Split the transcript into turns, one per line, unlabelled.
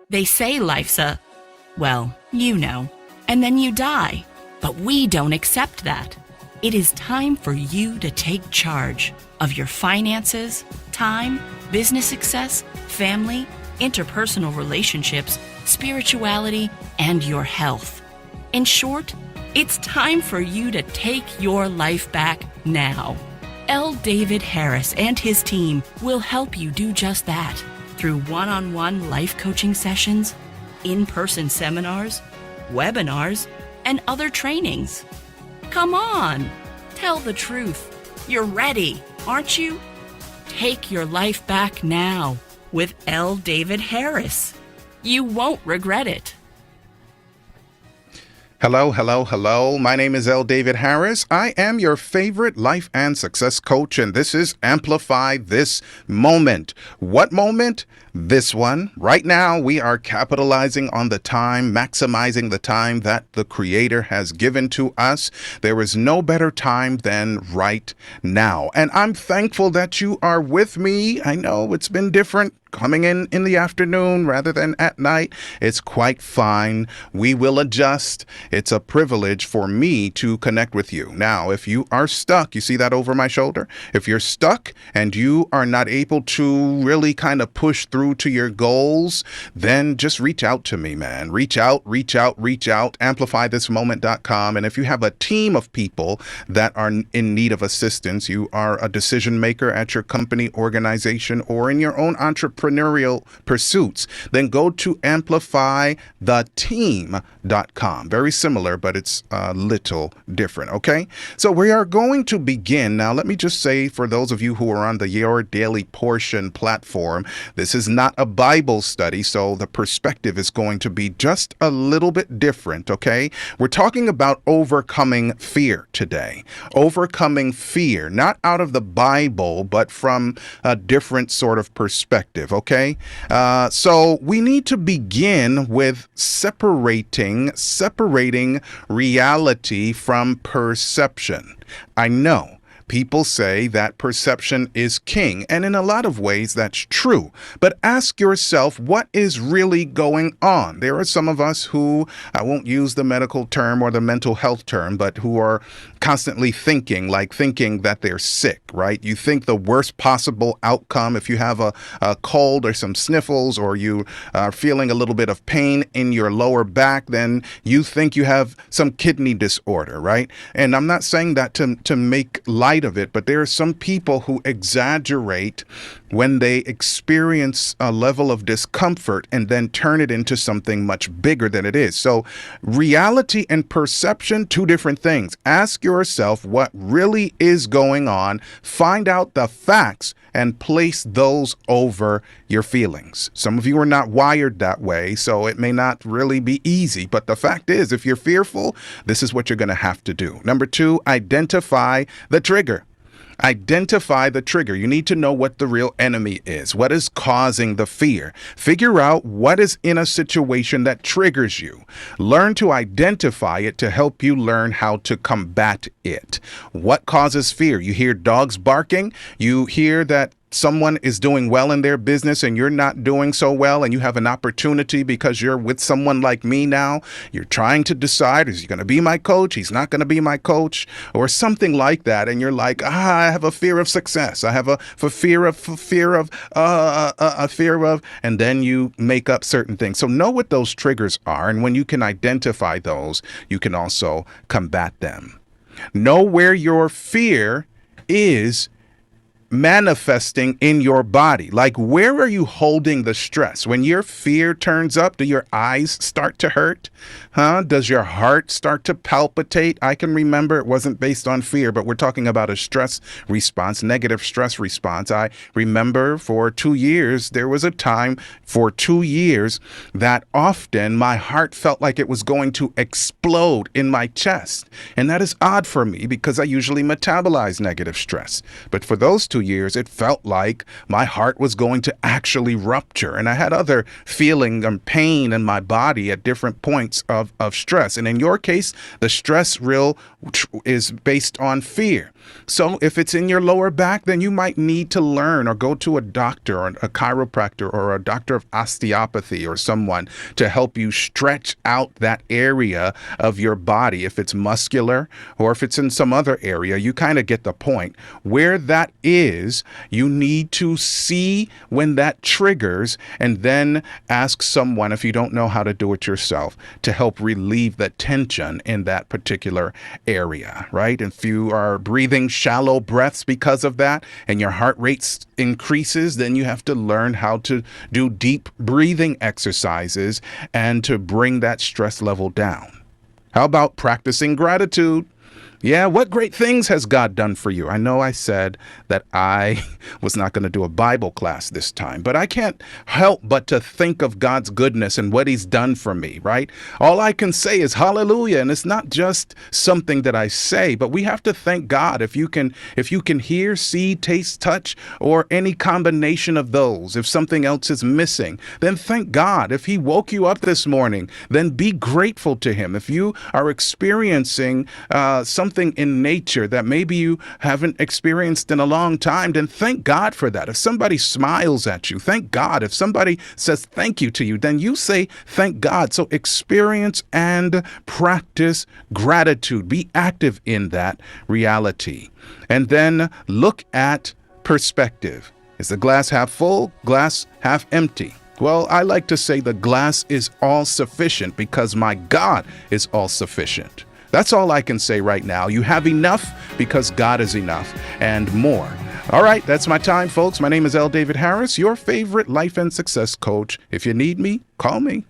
They say life's and then you die. But we don't accept that. It is time for you to take charge of your finances, time, business success, family, interpersonal relationships, spirituality, and your health. In short, it's time for you to take your life back now. L. David Harris and his team will help you do just that through one-on-one life coaching sessions, in-person seminars, webinars, and other trainings. Come on, tell the truth. You're ready, aren't you? Take your life back now with L. David Harris. You won't regret it.
Hello, hello, hello. My name is L. David Harris. I am your favorite life and success coach, and this is Amplify This Moment. What moment? This one. Right now, we are capitalizing on the time, maximizing the time that the Creator has given to us. There is no better time than right now. And I'm thankful that you are with me. I know it's been different coming in the afternoon rather than at night. It's quite fine. We will adjust. It's a privilege for me to connect with you. Now, if you are stuck, you see that over my shoulder? If you're stuck and you are not able to really kind of push through to your goals, then just reach out to me, man. Reach out, amplifythismoment.com. And if you have a team of people that are in need of assistance, you are a decision maker at your company, organization, or in your own entrepreneurial pursuits, then go to amplifytheteam.com. Very similar, but it's a little different, okay? So we are going to begin. Now, let me just say, for those of you who are on the Your Daily Portion platform, this is not a Bible study, so the perspective is going to be just a little bit different, okay? We're talking about overcoming fear today. Overcoming fear, not out of the Bible, but from a different sort of perspective, okay? So we need to begin with separating reality from perception. I know people say that perception is king, and in a lot of ways that's true. But ask yourself, what is really going on? There are some of us who, I won't use the medical term or the mental health term, but who are constantly thinking that they're sick, right? You think the worst possible outcome if you have a cold or some sniffles, or you are feeling a little bit of pain in your lower back, then you think you have some kidney disorder, right? And I'm not saying that to make light of it, but there are some people who exaggerate when they experience a level of discomfort and then turn it into something much bigger than it is. So reality and perception, two different things. Ask yourself what really is going on, find out the facts, and place those over your feelings. Some of you are not wired that way, so it may not really be easy. But the fact is, if you're fearful, this is what you're going to have to do. Number two, identify the trigger. Identify the trigger. You need to know what the real enemy is. What is causing the fear? Figure out what is in a situation that triggers you. Learn to identify it to help you learn how to combat it. What causes fear? You hear dogs barking. You hear that someone is doing well in their business and you're not doing so well, and you have an opportunity because you're with someone like me now. You're trying to decide, is he going to be my coach? He's not going to be my coach, or something like that. And you're like, I have a fear of success. I have a fear of, and then you make up certain things. So know what those triggers are. And when you can identify those, you can also combat them. Know where your fear is manifesting in your body. Like, where are you holding the stress? When your fear turns up, do your eyes start to hurt? Does your heart start to palpitate? I can remember, it wasn't based on fear, but we're talking about a stress response, negative stress response. I remember for 2 years, there was a time for 2 years that often my heart felt like it was going to explode in my chest. And that is odd for me because I usually metabolize negative stress. But for those 2 2 years, it felt like my heart was going to actually rupture. And I had other feeling and pain in my body at different points of stress. And in your case, the stress is based on fear. So if it's in your lower back, then you might need to learn or go to a doctor or a chiropractor or a doctor of osteopathy or someone to help you stretch out that area of your body. If it's muscular or if it's in some other area, you kind of get the point. Where that is, you need to see when that triggers and then ask someone, if you don't know how to do it yourself, to help relieve the tension in that particular area, right? If you are breathing shallow breaths because of that and your heart rate increases, then you have to learn how to do deep breathing exercises and to bring that stress level down. How about practicing gratitude? Yeah, what great things has God done for you? I know I said that I was not going to do a Bible class this time, but I can't help but to think of God's goodness and what he's done for me, right? All I can say is hallelujah, and it's not just something that I say, but we have to thank God. If you can hear, see, taste, touch, or any combination of those, if something else is missing, then thank God. If he woke you up this morning, then be grateful to him. If you are experiencing something in nature that maybe you haven't experienced in a long time, then thank God for that. If somebody smiles at you, thank God. If somebody says thank you to you, then you say thank God. So experience and practice gratitude. Be active in that reality. And then look at perspective. Is the glass half full, glass half empty? Well, I like to say the glass is all sufficient because my God is all sufficient. That's all I can say right now. You have enough because God is enough and more. All right, that's my time, folks. My name is L. David Harris, your favorite life and success coach. If you need me, call me.